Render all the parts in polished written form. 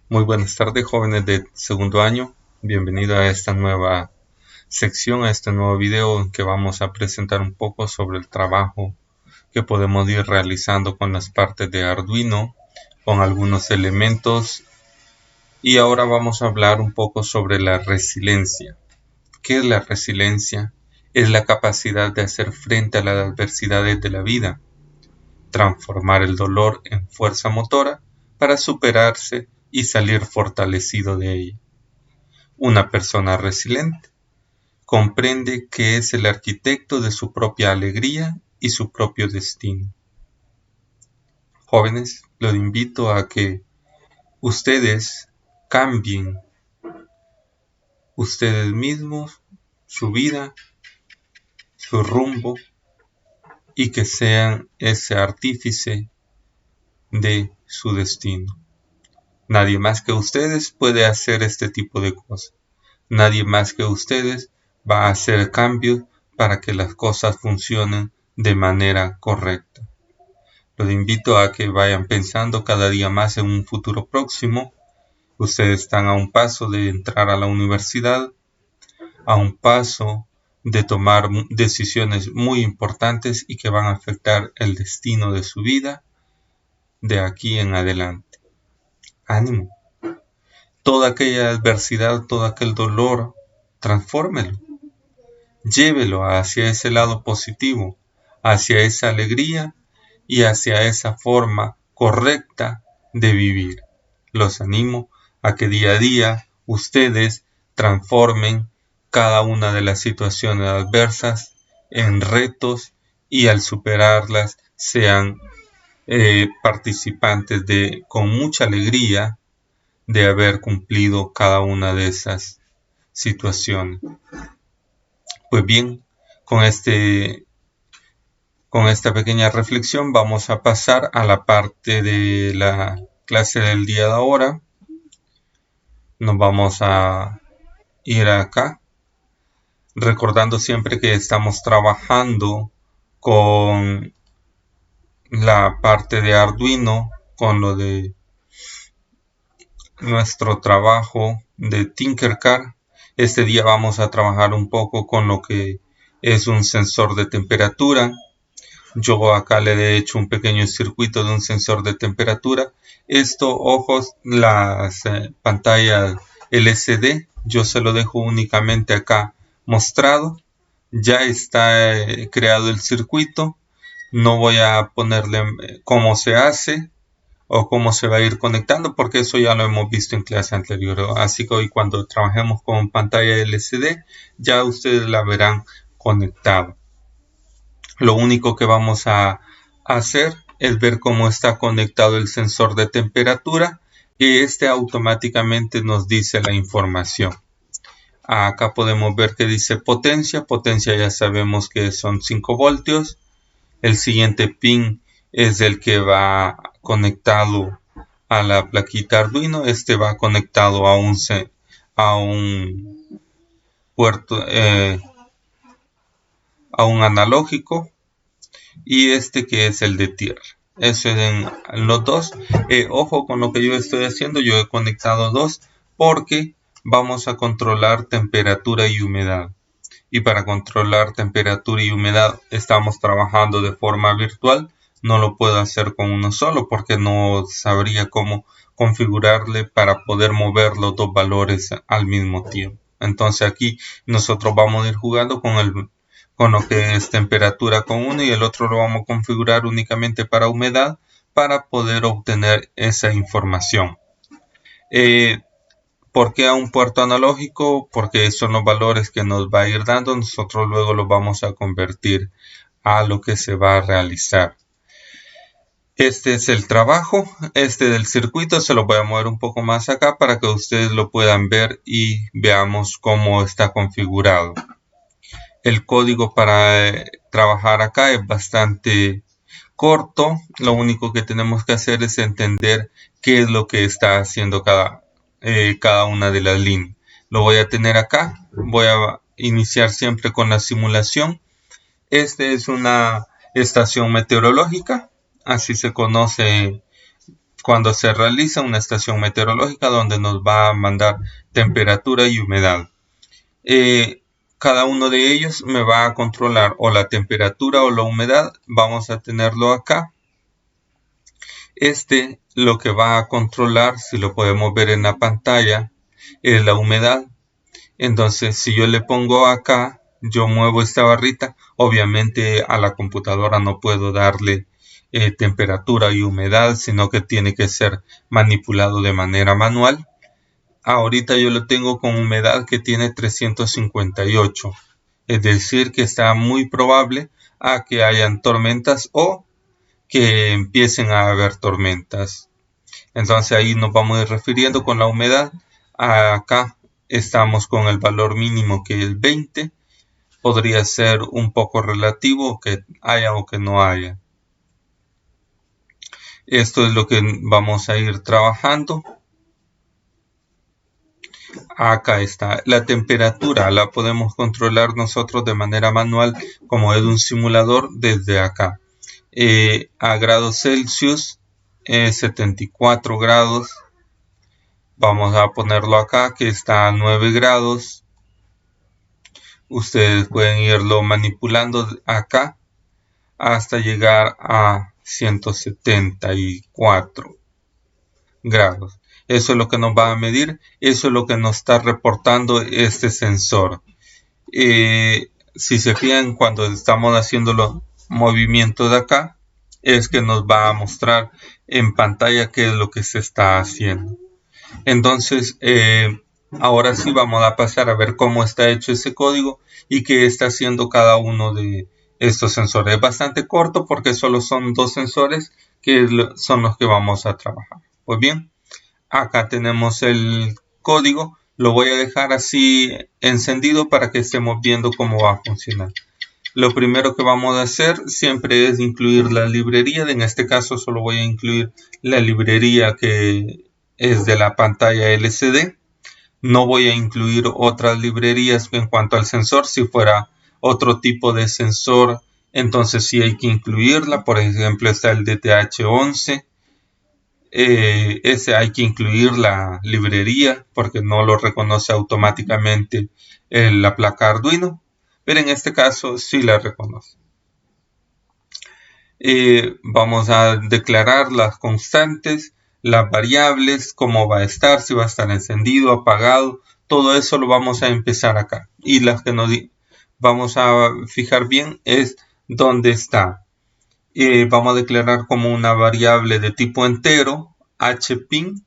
Muy buenas tardes, jóvenes de segundo año. Bienvenido a esta nueva sección, a este nuevo video en que vamos a presentar un poco sobre el trabajo que podemos ir realizando con las partes de Arduino, con algunos elementos. Y ahora vamos a hablar un poco sobre la resiliencia. ¿Qué es la resiliencia? Es la capacidad de hacer frente a las adversidades de la vida, transformar el dolor en fuerza motora para superarse y salir fortalecido de ella. Una persona resiliente comprende que es el arquitecto de su propia alegría y su propio destino. Jóvenes, los invito a que ustedes cambien ustedes mismos, su vida, su rumbo, y que sean ese artífice de su destino. Nadie más que ustedes puede hacer este tipo de cosas. Nadie más que ustedes va a hacer cambios para que las cosas funcionen de manera correcta. Los invito a que vayan pensando cada día más en un futuro próximo. Ustedes están a un paso de entrar a la universidad, a un paso de tomar decisiones muy importantes y que van a afectar el destino de su vida de aquí en adelante. Ánimo. Toda aquella adversidad, todo aquel dolor, transfórmelo. Llévelo hacia ese lado positivo, hacia esa alegría y hacia esa forma correcta de vivir. Los animo a que día a día ustedes transformen cada una de las situaciones adversas en retos y al superarlas sean participantes con mucha alegría de haber cumplido cada una de esas situaciones. Pues bien, con esta pequeña reflexión vamos a pasar a la parte de la clase del día de ahora. Nos vamos a ir acá, recordando siempre que estamos trabajando con la parte de Arduino, con lo de nuestro trabajo de Tinkercad. Este día vamos a trabajar un poco con lo que es un sensor de temperatura. Yo acá le he hecho un pequeño circuito de un sensor de temperatura. Esto, ojos, las pantallas LCD, yo se lo dejo únicamente acá mostrado. Ya está creado el circuito. No voy a ponerle cómo se hace o cómo se va a ir conectando, porque eso ya lo hemos visto en clase anterior. Así que hoy cuando trabajemos con pantalla LCD, ya ustedes la verán conectada. Lo único que vamos a hacer es ver cómo está conectado el sensor de temperatura, y este automáticamente nos dice la información. Acá podemos ver que dice potencia. Potencia ya sabemos que son 5 voltios. El siguiente pin es el que va conectado a la plaquita Arduino. Este va conectado a un puerto, a un analógico, y este que es el de tierra. Eso es en los dos. Ojo con lo que yo estoy haciendo. Yo he conectado dos porque vamos a controlar temperatura y humedad. Y para controlar temperatura y humedad estamos trabajando de forma virtual. No lo puedo hacer con uno solo porque no sabría cómo configurarle para poder mover los dos valores al mismo tiempo. Entonces aquí nosotros vamos a ir jugando con lo que es temperatura con uno, y el otro lo vamos a configurar únicamente para humedad para poder obtener esa información. ¿Por qué a un puerto analógico? Porque son los valores que nos va a ir dando. Nosotros luego los vamos a convertir a lo que se va a realizar. Este es el trabajo. Este del circuito se lo voy a mover un poco más acá para que ustedes lo puedan ver y veamos cómo está configurado. El código para trabajar acá es bastante corto. Lo único que tenemos que hacer es entender qué es lo que está haciendo cada una de las líneas. Lo voy a tener acá. Voy a iniciar siempre con la simulación. Esta es una estación meteorológica, así se conoce cuando se realiza una estación meteorológica donde nos va a mandar temperatura y humedad. Cada uno de ellos me va a controlar o la temperatura o la humedad. Vamos a tenerlo acá. Lo que va a controlar, si lo podemos ver en la pantalla, es la humedad. Entonces, si yo le pongo acá, yo muevo esta barrita. Obviamente a la computadora no puedo darle temperatura y humedad, sino que tiene que ser manipulado de manera manual. Ahorita yo lo tengo con humedad que tiene 358. Es decir, que está muy probable a que hayan tormentas o que empiecen a haber tormentas. Entonces ahí nos vamos a ir refiriendo con la humedad. Acá estamos con el valor mínimo, que es 20. Podría ser un poco relativo, que haya o que no haya. Esto es lo que vamos a ir trabajando. Acá está. La temperatura la podemos controlar nosotros de manera manual, como es un simulador, desde acá. A grados Celsius, 74 grados. Vamos a ponerlo acá, que está a 9 grados. Ustedes pueden irlo manipulando acá hasta llegar a 174 grados. Eso es lo que nos va a medir. Eso es lo que nos está reportando este sensor. Si se fijan, cuando estamos haciendo los movimientos de acá, es que nos va a mostrar en pantalla qué es lo que se está haciendo. Entonces, ahora sí vamos a pasar a ver cómo está hecho ese código y qué está haciendo cada uno de estos sensores. Es bastante corto porque solo son 2 sensores que son los que vamos a trabajar. Pues bien, acá tenemos el código. Lo voy a dejar así encendido para que estemos viendo cómo va a funcionar. Lo primero que vamos a hacer siempre es incluir la librería. En este caso solo voy a incluir la librería que es de la pantalla LCD. No voy a incluir otras librerías en cuanto al sensor. Si fuera otro tipo de sensor, entonces sí hay que incluirla. Por ejemplo, está el DTH11. Ese hay que incluir la librería porque no lo reconoce automáticamente la placa Arduino, pero en este caso sí la reconoce. Vamos a declarar las constantes, las variables, cómo va a estar, si va a estar encendido, apagado, todo eso lo vamos a empezar acá. Y las que nos vamos a fijar bien es dónde está. Vamos a declarar como una variable de tipo entero, hpin,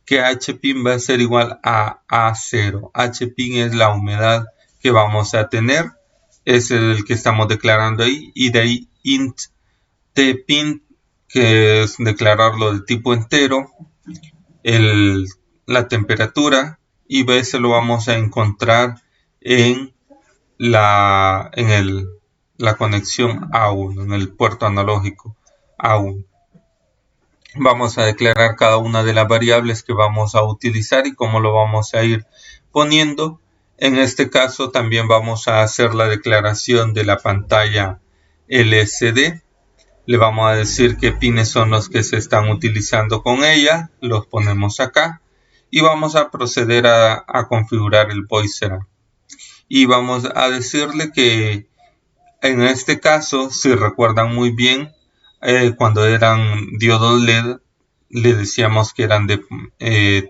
que hpin va a ser igual a A0. Hpin es la humedad que vamos a tener, ese es el que estamos declarando ahí, y de ahí int tpin, que es declararlo de tipo entero, la temperatura, y ese lo vamos a encontrar en la conexión A1, en el puerto analógico A1. Vamos a declarar cada una de las variables que vamos a utilizar y cómo lo vamos a ir poniendo. En este caso también vamos a hacer la declaración de la pantalla LCD. Le vamos a decir qué pines son los que se están utilizando con ella. Los ponemos acá. Y vamos a proceder a configurar el voiceover. Y vamos a decirle que en este caso, si recuerdan muy bien, cuando eran diodos LED, le decíamos que eran de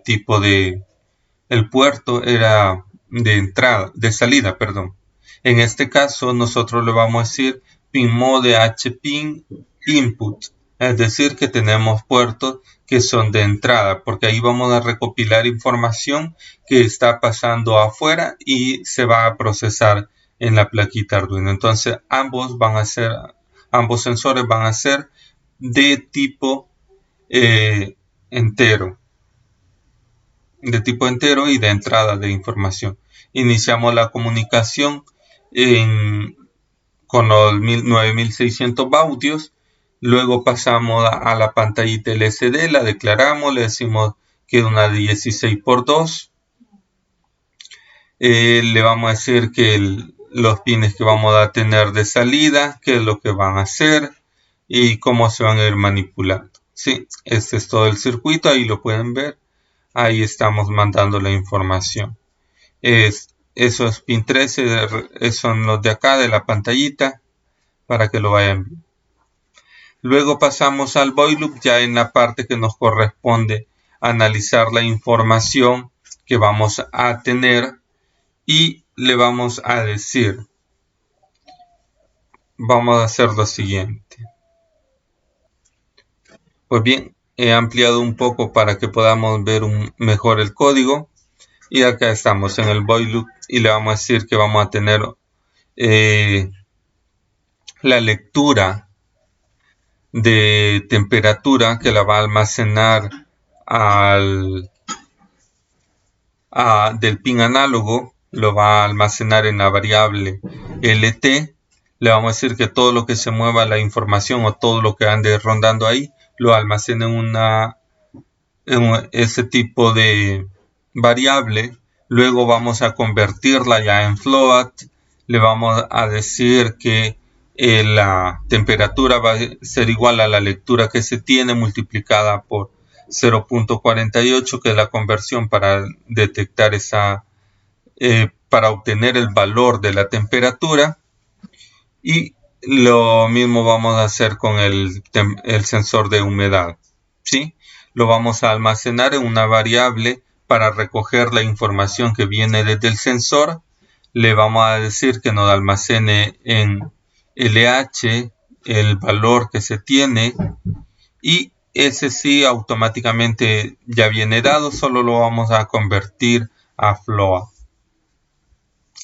tipo de... El puerto era de salida, perdón. En este caso, nosotros le vamos a decir pin mode hpin input. Es decir, que tenemos puertos que son de entrada, porque ahí vamos a recopilar información que está pasando afuera y se va a procesar en la plaquita Arduino. Entonces, ambos sensores van a ser de tipo entero. De tipo entero y de entrada de información. Iniciamos la comunicación con los 9600 baudios. Luego pasamos a la pantallita LCD, la declaramos, le decimos que es una 16x2. Le vamos a decir que los pines que vamos a tener de salida, qué es lo que van a hacer y cómo se van a ir manipulando. Sí, este es todo el circuito, ahí lo pueden ver. Ahí estamos mandando la información. Esos pin 13 son los de acá de la pantallita para que lo vayan viendo. Luego pasamos al void loop ya en la parte que nos corresponde analizar la información que vamos a tener y le vamos a decir, vamos a hacer lo siguiente. Pues bien, he ampliado un poco para que podamos ver mejor el código. Y acá estamos en el void loop y le vamos a decir que vamos a tener la lectura de temperatura que la va a almacenar del pin análogo, lo va a almacenar en la variable LT. Le vamos a decir que todo lo que se mueva la información o todo lo que ande rondando ahí lo almacena en ese tipo de variable. Luego vamos a convertirla ya en float. Le vamos a decir que la temperatura va a ser igual a la lectura que se tiene multiplicada por 0.48, que es la conversión para detectar para obtener el valor de la temperatura. Y lo mismo vamos a hacer con el sensor de humedad, ¿sí? Lo vamos a almacenar en una variable para recoger la información que viene desde el sensor. Le vamos a decir que nos almacene en LH el valor que se tiene y ese sí automáticamente ya viene dado, solo lo vamos a convertir a float.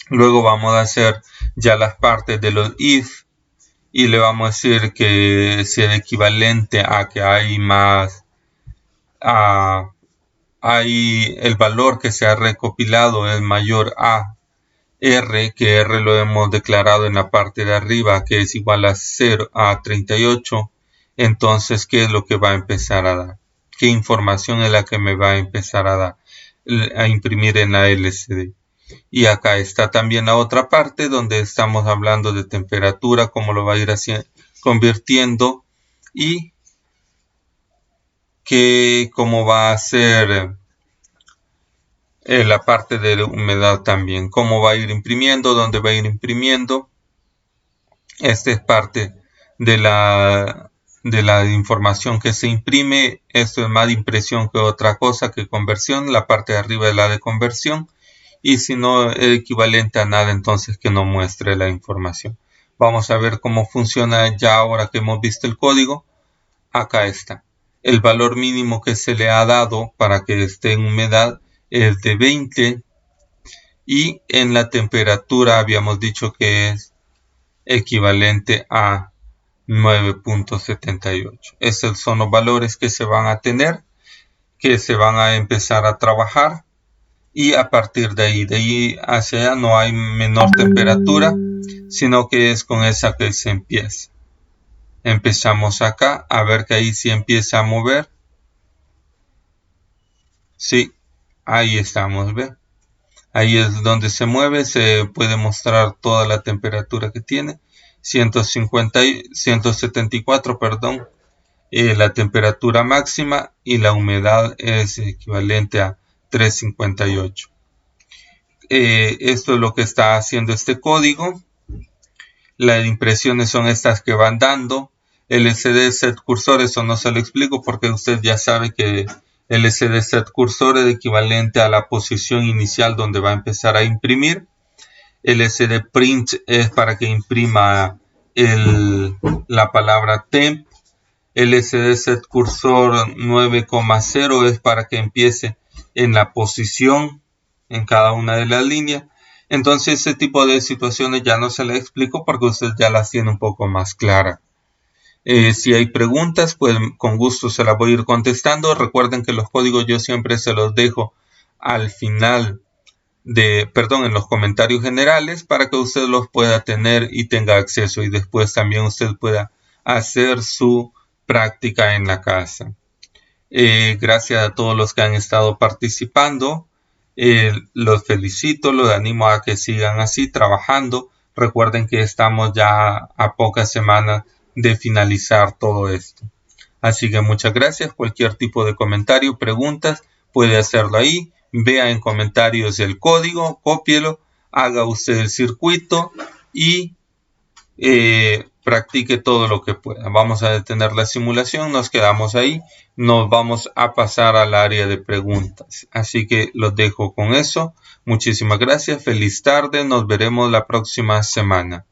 Luego vamos a hacer ya las partes de los if y le vamos a decir que si es equivalente a que hay más hay el valor que se ha recopilado es mayor a R, que R lo hemos declarado en la parte de arriba, que es igual a 0 a 38. Entonces, ¿qué es lo que va a empezar a dar? ¿Qué información es la que me va a empezar a dar? A imprimir en la LCD. Y acá está también la otra parte donde estamos hablando de temperatura, cómo lo va a ir convirtiendo y cómo va a ser la parte de la humedad también, cómo va a ir imprimiendo, dónde va a ir imprimiendo. Esta es parte de la información que se imprime. Esto es más de impresión que otra cosa, que conversión. La parte de arriba es la de conversión. Y si no es equivalente a nada, entonces que no muestre la información. Vamos a ver cómo funciona ya ahora que hemos visto el código. Acá está. El valor mínimo que se le ha dado para que esté en humedad es de 20 y en la temperatura habíamos dicho que es equivalente a 9.78. Esos son los valores que se van a tener, que se van a empezar a trabajar y a partir de ahí hacia allá no hay menor temperatura, sino que es con esa que se empieza. Empezamos acá a ver que ahí sí empieza a mover. Sí, ahí estamos, ¿ve? Ahí es donde se mueve, se puede mostrar toda la temperatura que tiene. 174, perdón, la temperatura máxima y la humedad es equivalente a 358. Esto es lo que está haciendo este código. Las impresiones son estas que van dando. LCD set cursor, eso no se lo explico porque usted ya sabe que LCD set cursor es equivalente a la posición inicial donde va a empezar a imprimir. LCD print es para que imprima la palabra temp. LCD set cursor 9,0 es para que empiece en la posición en cada una de las líneas. Entonces ese tipo de situaciones ya no se le explico porque usted ya las tiene un poco más claras. Si hay preguntas, pues con gusto se las voy a ir contestando. Recuerden que los códigos yo siempre se los dejo al final en los comentarios generales para que usted los pueda tener y tenga acceso y después también usted pueda hacer su práctica en la casa. Gracias a todos los que han estado participando. Los felicito, los animo a que sigan así trabajando. Recuerden que estamos ya a pocas semanas de finalizar todo esto. Así que muchas gracias. Cualquier tipo de comentario, preguntas, puede hacerlo ahí. Vea en comentarios el código, cópielo, haga usted el circuito y practique todo lo que pueda. Vamos a detener la simulación, nos quedamos ahí, nos vamos a pasar al área de preguntas. Así que los dejo con eso. Muchísimas gracias, feliz tarde, nos veremos la próxima semana.